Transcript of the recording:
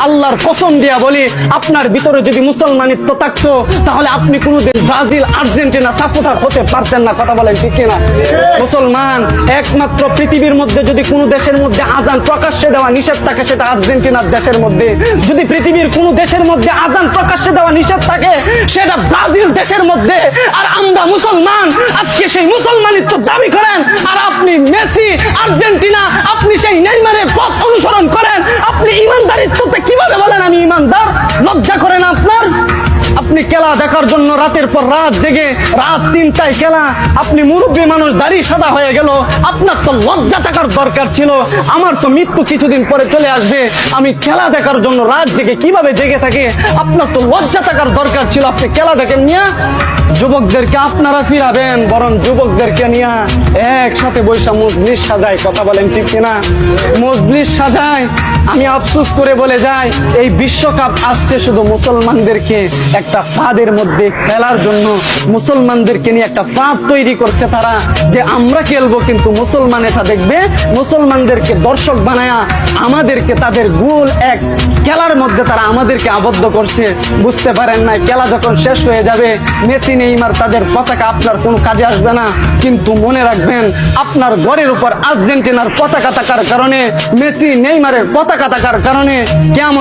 আল্লাহর কসম দিয়া বলি, আপনার ভিতরে যদি মুসলমানিত্ব থাকতো তাহলে আপনি কোনোদিন ব্রাজিল আর্জেন্টিনা সাপোর্টার হতে পারতেন না। কথা বলেন ঠিক কিনা? মুসলমান একমাত্র পৃথিবীর মধ্যে যদি কোনো দেশের মধ্যে আজান প্রকাশ্যে দেওয়া নিষেধ থাকে সেটা আর্জেন্টিনার দেশের মধ্যে, যদি পৃথিবীর কোনো দেশের মধ্যে আজান প্রকাশ্যে দেওয়া নিষেধ থাকে সেটা ব্রাজিল দেশের মধ্যে। আর আমরা মুসলমান, আজকে সেই মুসলমানিত্ব দাবি করেন, আর আপনি মেসি আর্জেন্টিনা, আপনি সেই নেইমারের পথ অনুসরণ করেন। আপনি ইমানদারিত্বতে কিভাবে বলেন আমি ইমানদার? লজ্জা করে না আপনার? আপনি খেলা দেখার জন্য রাতের পর রাত জেগে, রাত 3টায় খেলা, আপনি মুরব্বী মানুষ, দাড়ি সাদা হয়ে গেল, আপনার তো লজ্জা থাকার দরকার ছিল। আমার তো মৃত্যু কিছুদিন পরে চলে আসবে, আমি খেলা দেখার জন্য রাত জেগে কিভাবে জেগে থাকে? আপনার তো লজ্জা থাকার দরকার ছিল। আপনি খেলা দেখেন নিয়ে যুবকদেরকে আপনারা ফিরাবেন, বরং যুবকদেরকে নিয়ে একসাথে বৈশা মজলিস সাজায়। কথা বলেন ঠিক কিনা? মজলিস সাজায়। আমি আফসোস করে বলে যাই, এই বিশ্বকাপ আসছে শুধু মুসলমানদেরকে একটা ফাঁদের মধ্যে ফেলার জন্য। মুসলমানদেরকে নিয়ে একটা ফাঁদ তৈরি করছে তারা, যে আমরা খেলবো, কিন্তু মুসলমান এটা দেখবে, মুসলমানদেরকে দর্শক বানায়া আমাদেরকে তাদের গোল এক খেলার মধ্যে তারা আমাদেরকে আবদ্ধ করছে। বুঝতে পারেন না, খেলা যখন শেষ হয়ে যাবে, মেসি নেইমার তাদের পতাকা আপনার কোনো কাজে আসবে না। কিন্তু মনে রাখবেন, আপনার ঘরের উপর আর্জেন্টিনার পতাকা থাকার কারণে, মেসি নেইমারের পতাকা থাকার কারণে কেমন